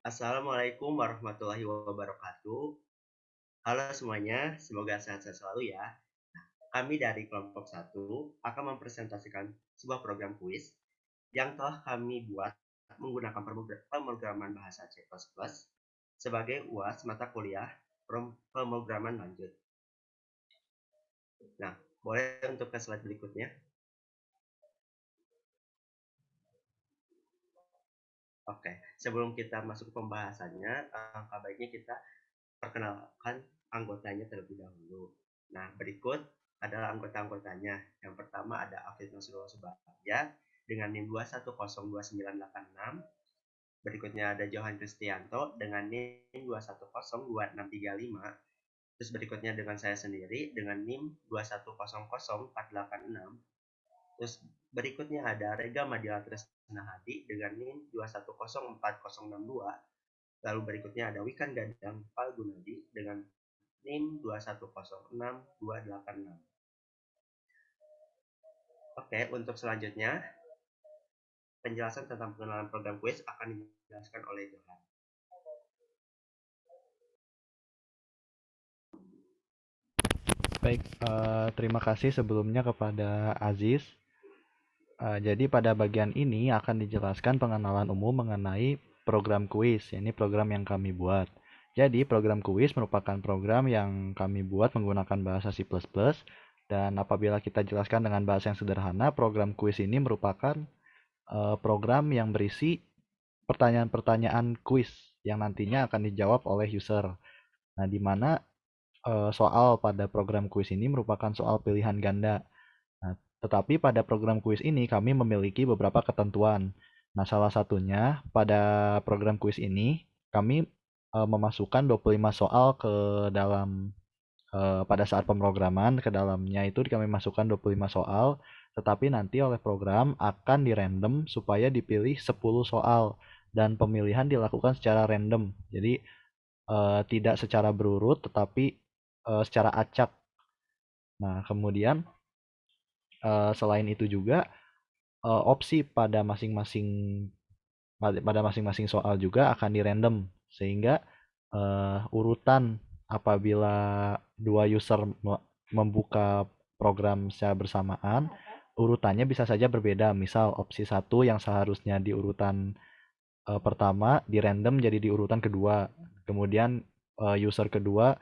Assalamualaikum warahmatullahi wabarakatuh. Halo semuanya, semoga sehat-sehat selalu ya. Kami dari kelompok 1 akan mempresentasikan sebuah program kuis yang telah kami buat menggunakan pemrograman bahasa C++ sebagai UAS mata kuliah pemrograman lanjut. Nah, boleh untuk ke slide berikutnya. Oke, sebelum kita masuk ke pembahasannya, alangkah baiknya kita perkenalkan anggotanya terlebih dahulu. Nah, berikut adalah anggota-anggotanya. Yang pertama ada Afid Nasrullah Subagja dengan NIM 2102986. Berikutnya ada Johan Kristianto dengan NIM 2102635. Terus berikutnya dengan saya sendiri dengan NIM 2100486. Terus berikutnya ada Rega Madila Tresna Hadi dengan NIM 2104062. Lalu berikutnya ada Wikan Gadang Palgunadi dengan NIM 2106286. Oke, untuk selanjutnya penjelasan tentang pengenalan program kuis akan dijelaskan oleh Johan. Baik, terima kasih sebelumnya kepada Aziz. Jadi pada bagian ini akan dijelaskan pengenalan umum mengenai program kuis. Ini program yang kami buat. Jadi program kuis merupakan program yang kami buat menggunakan bahasa C++. Dan apabila kita jelaskan dengan bahasa yang sederhana, program kuis ini merupakan program yang berisi pertanyaan-pertanyaan kuis yang nantinya akan dijawab oleh user. Nah, di mana soal pada program kuis ini merupakan soal pilihan ganda. Nah, tetapi pada program kuis ini kami memiliki beberapa ketentuan. Nah, salah satunya pada program kuis ini kami memasukkan 25 soal ke dalam pada saat pemrograman ke dalamnya itu kami masukkan 25 soal, tetapi nanti oleh program akan dirandom supaya dipilih 10 soal dan pemilihan dilakukan secara random. Jadi tidak secara berurut tetapi secara acak. Nah, kemudian selain itu juga opsi pada masing-masing soal juga akan dirandom sehingga urutan apabila dua user membuka program secara bersamaan, urutannya bisa saja berbeda. Misal opsi satu yang seharusnya di urutan pertama di random jadi di urutan kedua. Kemudian user kedua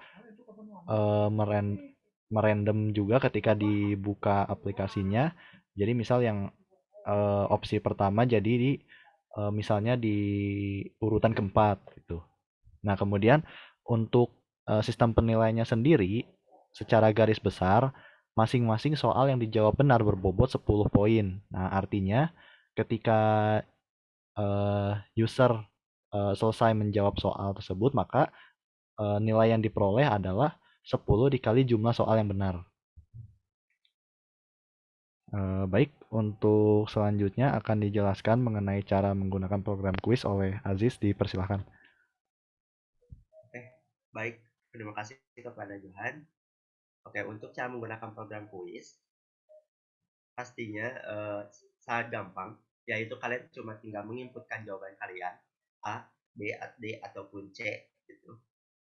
eh, meren- merandom juga ketika dibuka aplikasinya. Jadi misal yang opsi pertama jadi di misalnya di urutan keempat gitu. Nah, kemudian untuk sistem penilaiannya sendiri secara garis besar masing-masing soal yang dijawab benar berbobot 10 poin. Nah, artinya ketika user selesai menjawab soal tersebut, maka nilai yang diperoleh adalah 10 dikali jumlah soal yang benar. Baik, untuk selanjutnya akan dijelaskan mengenai cara menggunakan program kuis oleh Aziz, dipersilahkan. Oke, baik. Terima kasih kepada Johan. Oke, untuk cara menggunakan program kuis pastinya sangat gampang, yaitu kalian cuma tinggal menginputkan jawaban kalian A, B, D ataupun C gitu.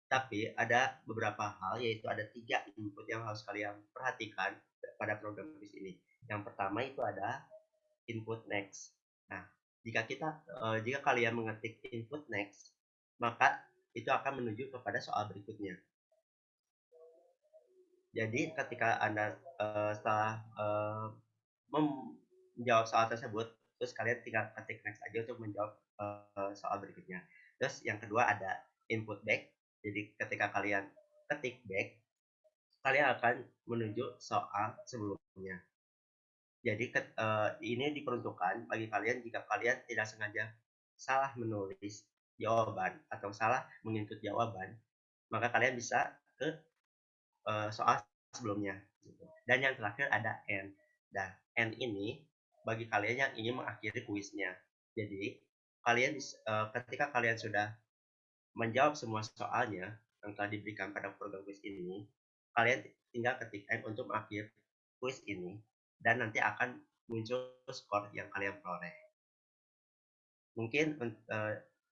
Tapi ada beberapa hal, yaitu ada 3 input yang harus kalian perhatikan pada program quiz ini. Yang pertama itu ada input next. Nah, jika kalian mengetik input next, maka itu akan menuju kepada soal berikutnya. Jadi ketika Anda setelah menjawab soal tersebut, terus kalian tinggal ketik next aja untuk menjawab soal berikutnya. Terus yang kedua ada input back. Jadi ketika kalian ketik back, kalian akan menuju soal sebelumnya. Jadi ini diperuntukkan bagi kalian jika kalian tidak sengaja salah menulis jawaban atau salah menginput jawaban, maka kalian bisa ke soal sebelumnya. Dan yang terakhir ada end. Nah, end ini bagi kalian yang ingin mengakhiri kuisnya. Jadi, ketika kalian sudah menjawab semua soalnya yang telah diberikan pada program kuis ini, kalian tinggal ketik end untuk mengakhiri kuis ini dan nanti akan muncul skor yang kalian peroleh. Mungkin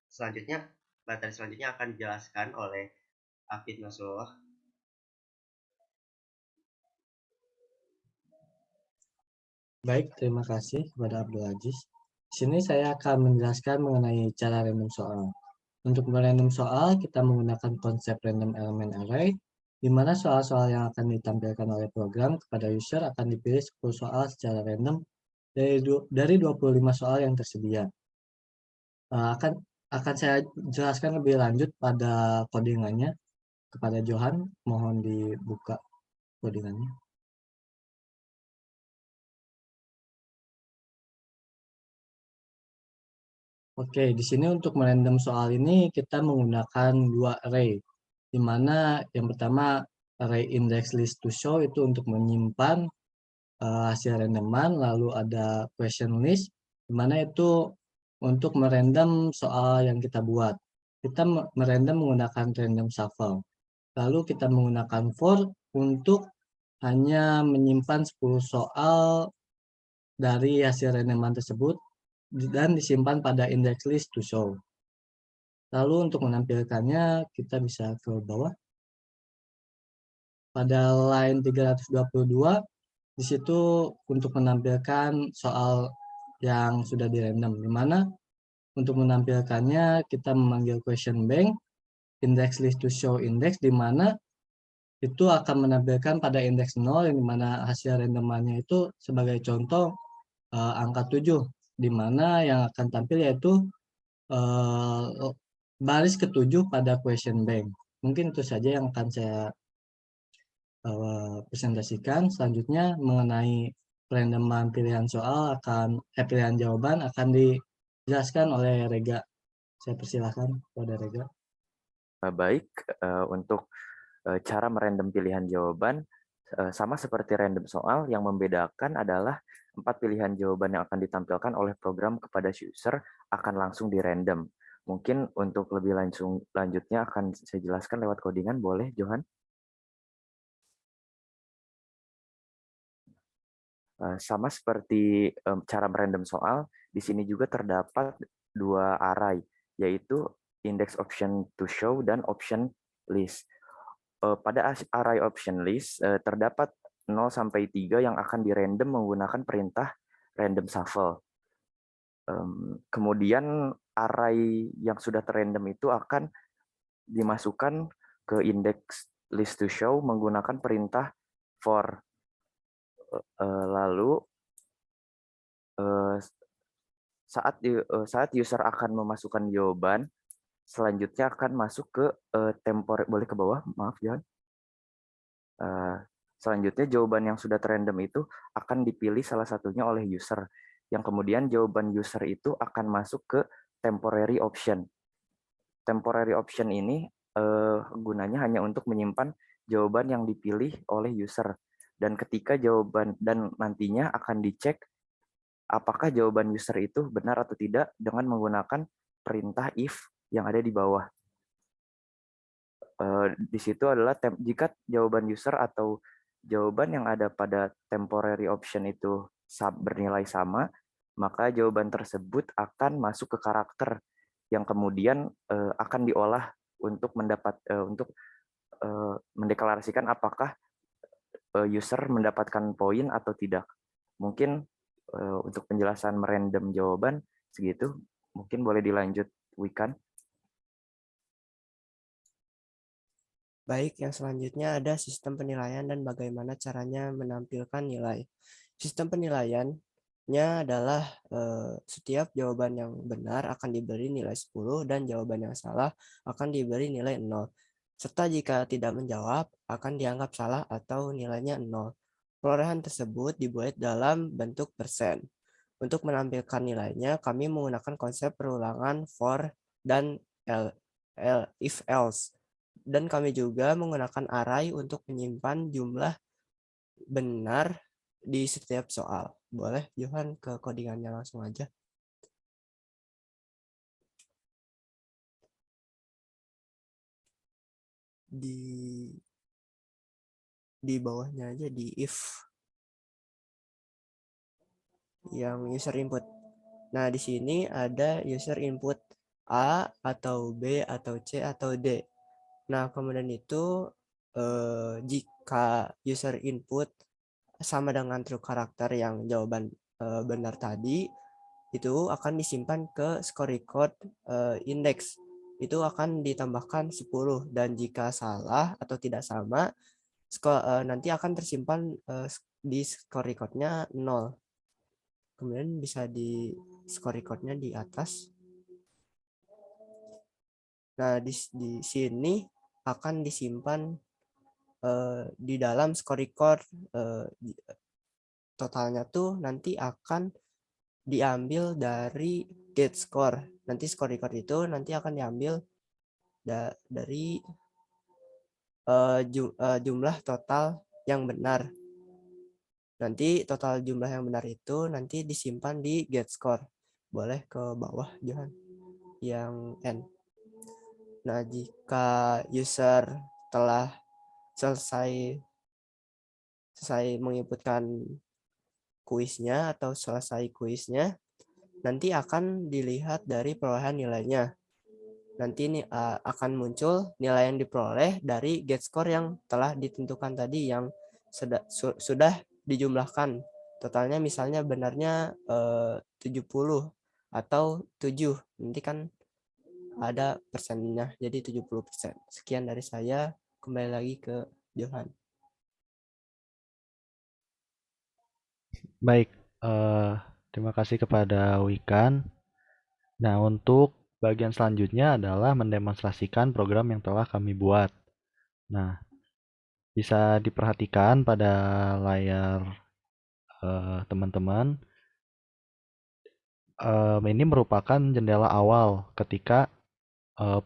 selanjutnya materi selanjutnya akan dijelaskan oleh Afid Nasrullah. Baik, terima kasih kepada Abdul Aziz. Di sini saya akan menjelaskan mengenai cara random soal. Untuk merandom soal, kita menggunakan konsep random element array, di mana soal-soal yang akan ditampilkan oleh program kepada user akan dipilih 10 soal secara random dari 25 soal yang tersedia. Akan saya jelaskan lebih lanjut pada codingannya kepada Johan. Mohon dibuka codingannya. Oke, di sini untuk merandom soal ini kita menggunakan dua array, di mana yang pertama array index list to show itu untuk menyimpan hasil randoman, lalu ada question list, di mana itu untuk merandom soal yang kita buat. Kita merandom menggunakan random shuffle. Lalu kita menggunakan for untuk hanya menyimpan 10 soal dari hasil randoman tersebut dan disimpan pada index list to show. Lalu untuk menampilkannya kita bisa ke bawah. Pada line 322 di situ untuk menampilkan soal yang sudah dirandom, di mana untuk menampilkannya kita memanggil question bank index list to show index, di mana itu akan menampilkan pada indeks 0 yang dimana hasil randomannya itu sebagai contoh angka 7, di mana yang akan tampil yaitu baris ke-7 pada question bank. Mungkin itu saja yang akan saya presentasikan. Selanjutnya mengenai perandoman pilihan soal pilihan jawaban akan dijelaskan oleh Rega. Saya persilahkan kepada Rega. Baik, untuk cara merandom pilihan jawaban sama seperti random soal, yang membedakan adalah 4 pilihan jawaban yang akan ditampilkan oleh program kepada user akan langsung di random. Mungkin untuk lebih lanjutnya akan saya jelaskan lewat codingan, boleh Johan? Sama seperti cara merandom soal, di sini juga terdapat 2 array, yaitu index option to show dan option list. Pada array option list terdapat 0 sampai 3 yang akan dirandom menggunakan perintah random shuffle. Kemudian array yang sudah terrandom itu akan dimasukkan ke index list to show menggunakan perintah for. Lalu saat user akan memasukkan jawaban, selanjutnya akan masuk ke temporary, boleh ke bawah, maaf Johan. Selanjutnya jawaban yang sudah terrandom itu akan dipilih salah satunya oleh user, yang kemudian jawaban user itu akan masuk ke temporary option. Temporary option ini gunanya hanya untuk menyimpan jawaban yang dipilih oleh user, dan ketika jawaban dan nantinya akan dicek apakah jawaban user itu benar atau tidak dengan menggunakan perintah if yang ada di bawah. Di situ adalah jika jawaban user atau jawaban yang ada pada temporary option itu bernilai sama, maka jawaban tersebut akan masuk ke karakter yang kemudian akan diolah untuk mendeklarasikan apakah user mendapatkan poin atau tidak. Mungkin untuk penjelasan merandom jawaban segitu. Mungkin boleh dilanjut, Wikan. Baik, yang selanjutnya ada sistem penilaian dan bagaimana caranya menampilkan nilai. Sistem penilaiannya adalah setiap jawaban yang benar akan diberi nilai 10 dan jawaban yang salah akan diberi nilai 0. Serta jika tidak menjawab akan dianggap salah atau nilainya 0. Perolehan tersebut dibuat dalam bentuk persen. Untuk menampilkan nilainya, kami menggunakan konsep perulangan for dan if else. Dan kami juga menggunakan array untuk menyimpan jumlah benar di setiap soal. Boleh Johan ke codingannya langsung aja. Di bawahnya aja di if yang user input. Nah, di sini ada user input A atau B atau C atau D. Nah, kemudian itu jika user input sama dengan true karakter yang jawaban benar tadi, itu akan disimpan ke score record index. Itu akan ditambahkan 10 dan jika salah atau tidak sama, nanti akan tersimpan di score recordnya 0. Kemudian bisa di score recordnya di atas. Nah, di sini akan disimpan di dalam score record totalnya tuh nanti akan diambil dari get score. Nanti score record itu nanti akan diambil dari jumlah total yang benar. Nanti total jumlah yang benar itu nanti disimpan di get score. Boleh ke bawah, Johan. Yang N. Nah, jika user telah selesai menginputkan kuisnya atau selesai kuisnya, nanti akan dilihat dari perolehan nilainya. Nanti ini akan muncul nilai yang diperoleh dari get score yang telah ditentukan tadi yang sudah dijumlahkan. Totalnya misalnya benarnya 70 atau 7. Nanti kan ada persennya, jadi 70%. Sekian dari saya, kembali lagi ke Johan. Baik, terima kasih kepada Wikan. Nah, untuk bagian selanjutnya adalah mendemonstrasikan program yang telah kami buat. Nah, bisa diperhatikan pada layar teman-teman. Ini merupakan jendela awal ketika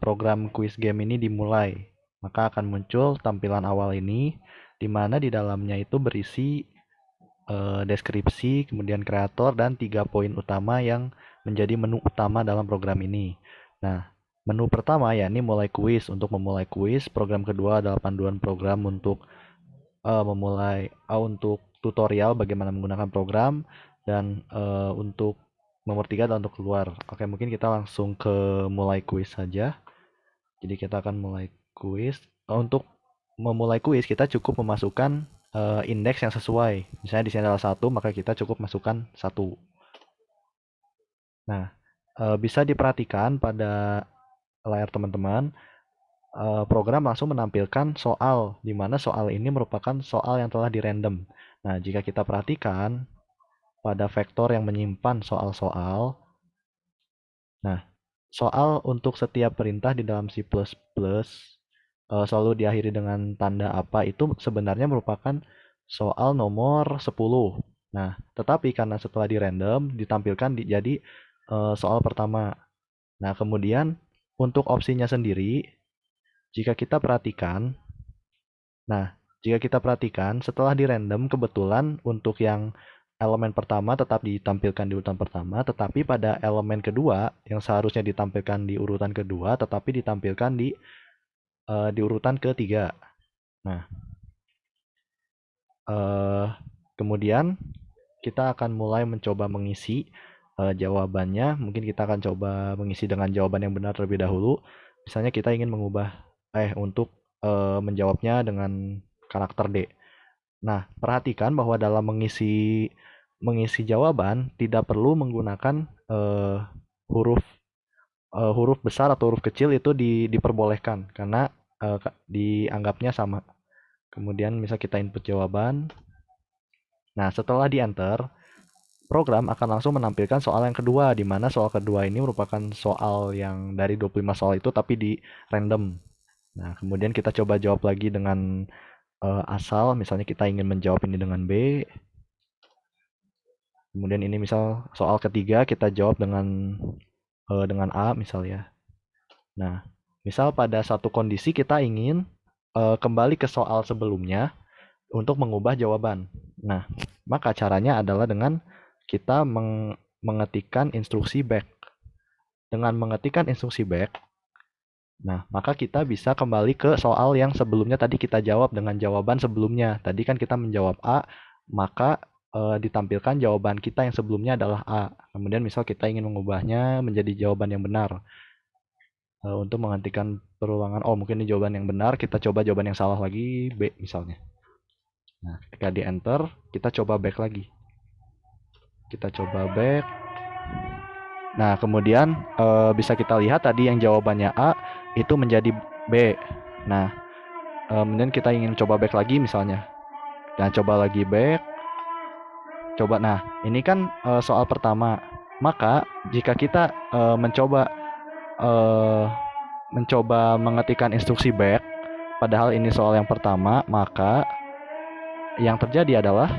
program quiz game ini dimulai. Maka akan muncul tampilan awal ini, di mana di dalamnya itu berisi deskripsi, kemudian kreator, dan 3 poin utama yang menjadi menu utama dalam program ini. Nah, menu pertama ya ini mulai kuis. Untuk memulai kuis, program kedua adalah panduan program untuk untuk tutorial bagaimana menggunakan program, dan untuk nomor 3 adalah untuk keluar. Oke, mungkin kita langsung ke mulai kuis saja. Jadi kita akan mulai kuis. Untuk memulai kuis kita cukup memasukkan indeks yang sesuai. Misalnya di sini adalah 1, maka kita cukup masukkan 1. Nah, bisa diperhatikan pada layar teman-teman, program langsung menampilkan soal, di mana soal ini merupakan soal yang telah dirandom. Nah, jika kita perhatikan pada vektor yang menyimpan soal-soal, nah, soal untuk setiap perintah di dalam C++ selalu diakhiri dengan tanda apa itu sebenarnya merupakan soal nomor 10. Nah, tetapi karena setelah di random ditampilkan jadi soal pertama. Nah, kemudian untuk opsinya sendiri, jika kita perhatikan, setelah di random kebetulan untuk yang elemen pertama tetap ditampilkan di urutan pertama, tetapi pada elemen kedua yang seharusnya ditampilkan di urutan kedua, tetapi ditampilkan di urutan ketiga. Nah, kemudian kita akan mulai mencoba mengisi jawabannya. Mungkin kita akan coba mengisi dengan jawaban yang benar terlebih dahulu. Misalnya kita ingin mengubah untuk menjawabnya dengan karakter D. Nah, perhatikan bahwa dalam mengisi jawaban tidak perlu menggunakan huruf besar atau huruf kecil, itu diperbolehkan karena dianggapnya sama. Kemudian misal kita input jawaban. Nah, setelah di enter, program akan langsung menampilkan soal yang kedua, di mana soal kedua ini merupakan soal yang dari 25 soal itu tapi di random. Nah, kemudian kita coba jawab lagi dengan asal, misalnya kita ingin menjawab ini dengan B. Kemudian ini misal soal ketiga kita jawab dengan A misalnya. Nah, misal pada satu kondisi kita ingin kembali ke soal sebelumnya untuk mengubah jawaban. Nah, maka caranya adalah dengan kita mengetikkan instruksi back. Dengan mengetikkan instruksi back, nah, maka kita bisa kembali ke soal yang sebelumnya tadi kita jawab dengan jawaban sebelumnya. Tadi kan kita menjawab A, maka ditampilkan jawaban kita yang sebelumnya adalah A. Kemudian misal kita ingin mengubahnya menjadi jawaban yang benar. untuk menghentikan perulangan. Oh, mungkin ini jawaban yang benar, kita coba jawaban yang salah lagi, B misalnya. Nah, ketika di enter, kita coba back lagi. Kita coba back. Nah, kemudian bisa kita lihat tadi yang jawabannya A itu menjadi B. Nah, kemudian kita ingin coba back lagi misalnya. Nah, coba lagi back. Coba, nah ini kan soal pertama. Maka jika kita mencoba mengetikkan instruksi back, padahal ini soal yang pertama, maka yang terjadi adalah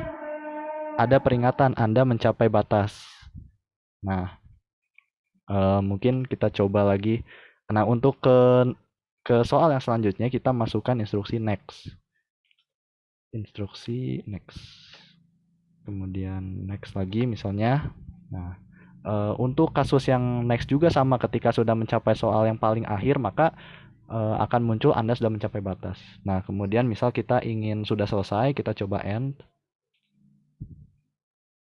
ada peringatan Anda mencapai batas. Nah, mungkin kita coba lagi. Nah, untuk ke soal yang selanjutnya kita masukkan instruksi next. Instruksi next. Kemudian next lagi misalnya. Nah, untuk kasus yang next juga sama, ketika sudah mencapai soal yang paling akhir, maka akan muncul Anda sudah mencapai batas. Nah, kemudian misal kita ingin sudah selesai, kita coba end.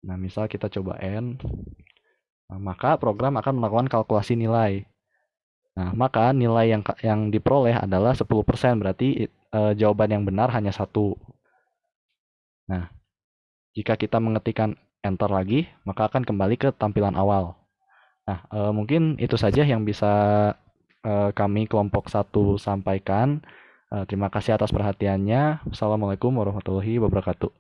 Nah, misal kita coba end. Nah, maka program akan melakukan kalkulasi nilai. Nah, maka nilai yang diperoleh adalah 10%, berarti jawaban yang benar hanya 1. Nah, jika kita mengetikkan enter lagi, maka akan kembali ke tampilan awal. Nah, mungkin itu saja yang bisa kami kelompok 1 sampaikan. Terima kasih atas perhatiannya. Wassalamualaikum warahmatullahi wabarakatuh.